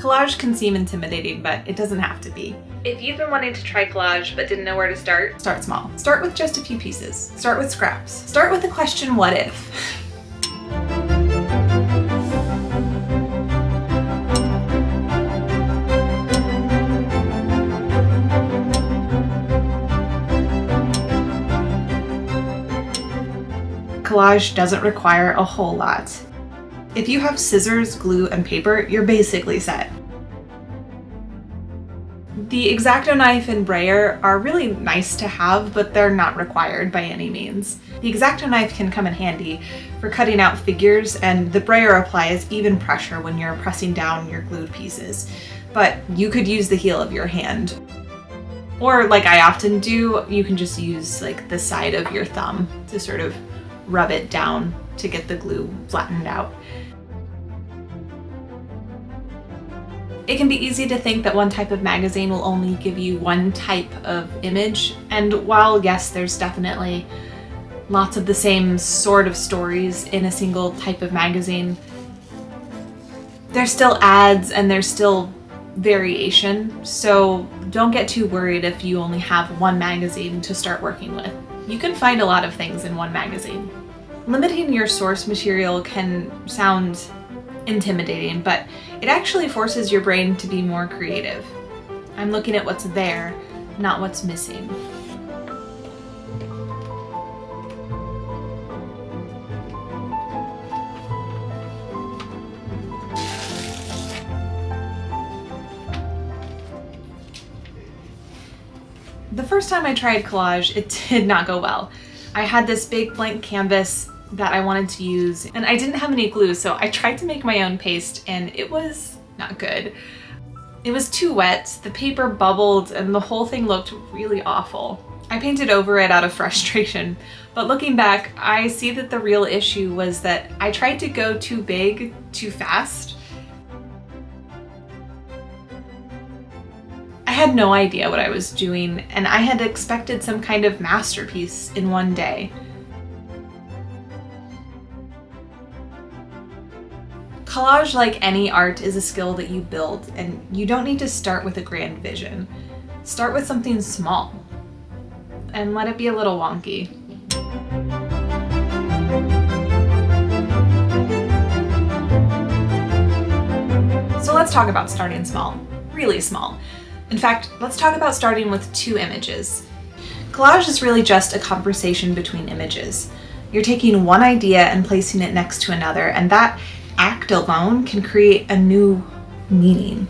Collage can seem intimidating, but it doesn't have to be. If you've been wanting to try collage but didn't know where to start small. Start with just a few pieces. Start with scraps. Start with the question, what if? Collage doesn't require a whole lot. If you have scissors, glue, and paper, you're basically set. The X-acto knife and brayer are really nice to have, but they're not required by any means. The X-acto knife can come in handy for cutting out figures, and the brayer applies even pressure when you're pressing down your glued pieces. But you could use the heel of your hand. Or like I often do, you can just use like the side of your thumb to sort of rub it down to get the glue flattened out. It can be easy to think that one type of magazine will only give you one type of image, and while yes, there's definitely lots of the same sort of stories in a single type of magazine, there's still ads and there's still variation, so don't get too worried if you only have one magazine to start working with. You can find a lot of things in one magazine. Limiting your source material can sound intimidating, but it actually forces your brain to be more creative. I'm looking at what's there, not what's missing. The first time I tried collage, it did not go well. I had this big blank canvas that I wanted to use, and I didn't have any glue, so I tried to make my own paste, and it was not good. It was too wet, the paper bubbled, and the whole thing looked really awful. I painted over it out of frustration, but looking back, I see that the real issue was that I tried to go too big, too fast. I had no idea what I was doing, and I had expected some kind of masterpiece in one day. Collage, like any art, is a skill that you build, and you don't need to start with a grand vision. Start with something small, and let it be a little wonky. So let's talk about starting small, really small. In fact, let's talk about starting with 2 images. Collage is really just a conversation between images. You're taking one idea and placing it next to another, and that act alone can create a new meaning.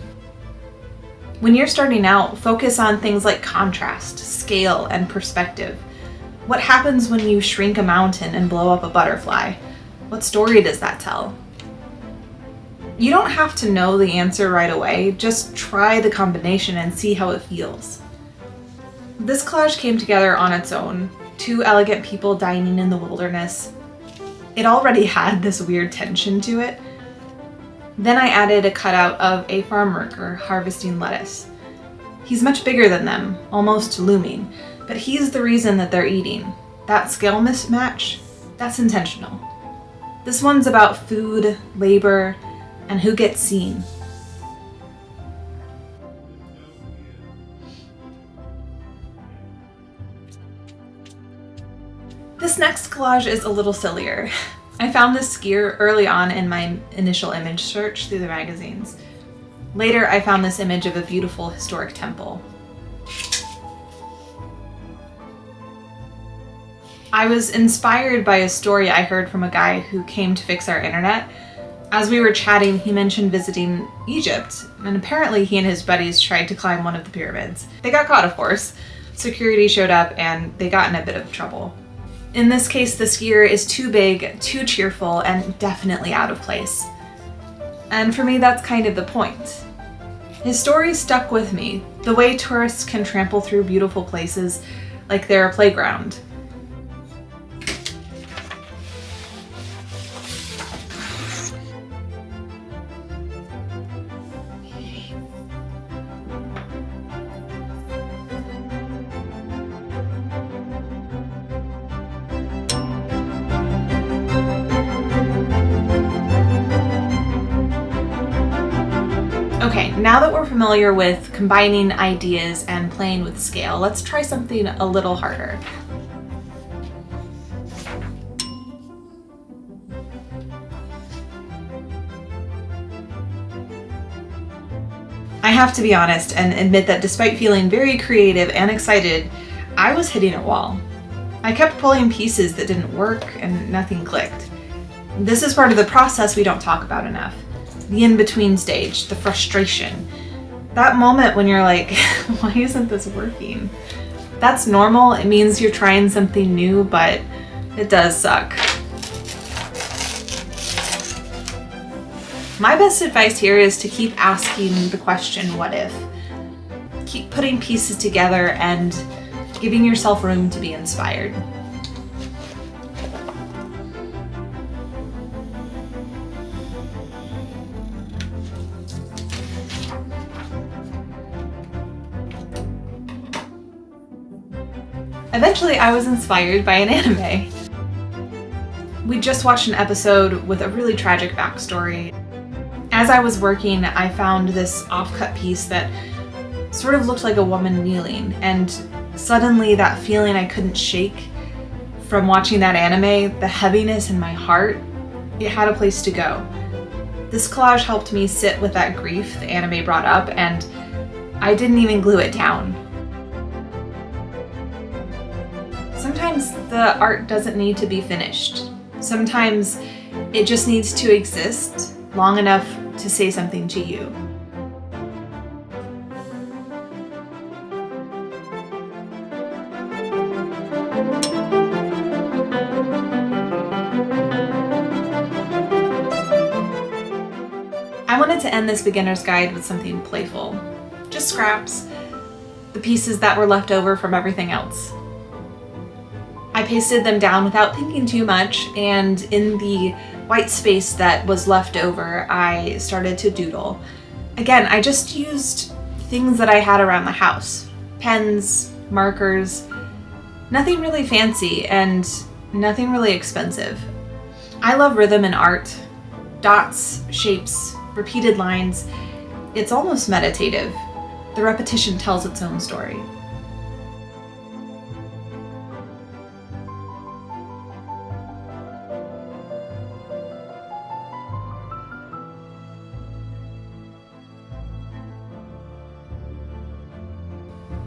When you're starting out, focus on things like contrast, scale, and perspective. What happens when you shrink a mountain and blow up a butterfly? What story does that tell? You don't have to know the answer right away, just try the combination and see how it feels. This collage came together on its own. 2 elegant people dining in the wilderness. It already had this weird tension to it. Then I added a cutout of a farm worker harvesting lettuce. He's much bigger than them, almost looming, but he's the reason that they're eating. That scale mismatch, that's intentional. This one's about food, labor, and who gets seen. This next collage is a little sillier. I found this skier early on in my initial image search through the magazines. Later, I found this image of a beautiful historic temple. I was inspired by a story I heard from a guy who came to fix our internet. As we were chatting, he mentioned visiting Egypt, and apparently he and his buddies tried to climb one of the pyramids. They got caught, of course. Security showed up and they got in a bit of trouble. In this case, the skier is too big, too cheerful, and definitely out of place. And for me, that's kind of the point. His story stuck with me, the way tourists can trample through beautiful places like they're a playground. Okay, now that we're familiar with combining ideas and playing with scale, let's try something a little harder. I have to be honest and admit that despite feeling very creative and excited, I was hitting a wall. I kept pulling pieces that didn't work and nothing clicked. This is part of the process we don't talk about enough. The in-between stage, the frustration. That moment when you're like, why isn't this working? That's normal. It means you're trying something new, but it does suck. My best advice here is to keep asking the question, what if? Keep putting pieces together and giving yourself room to be inspired. Eventually, I was inspired by an anime. We just watched an episode with a really tragic backstory. As I was working, I found this off-cut piece that sort of looked like a woman kneeling, and suddenly that feeling I couldn't shake from watching that anime, the heaviness in my heart, it had a place to go. This collage helped me sit with that grief the anime brought up, and I didn't even glue it down. Sometimes the art doesn't need to be finished. Sometimes it just needs to exist long enough to say something to you. I wanted to end this beginner's guide with something playful. Just scraps, the pieces that were left over from everything else. I pasted them down without thinking too much, and in the white space that was left over, I started to doodle. Again, I just used things that I had around the house. Pens, markers, nothing really fancy and nothing really expensive. I love rhythm in art. Dots, shapes, repeated lines. It's almost meditative. The repetition tells its own story.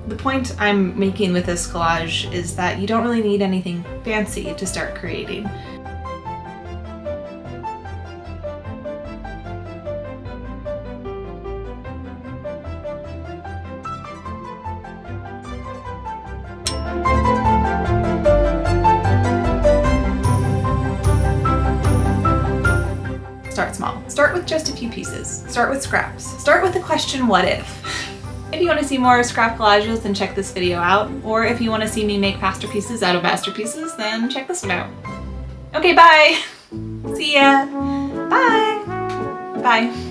The point I'm making with this collage is that you don't really need anything fancy to start creating. Start small. Start with just a few pieces. Start with scraps. Start with the question, what if? If you want to see more scrap collages, then check this video out. Or if you want to see me make masterpieces out of masterpieces, then check this one out. Okay, bye! See ya! Bye! Bye.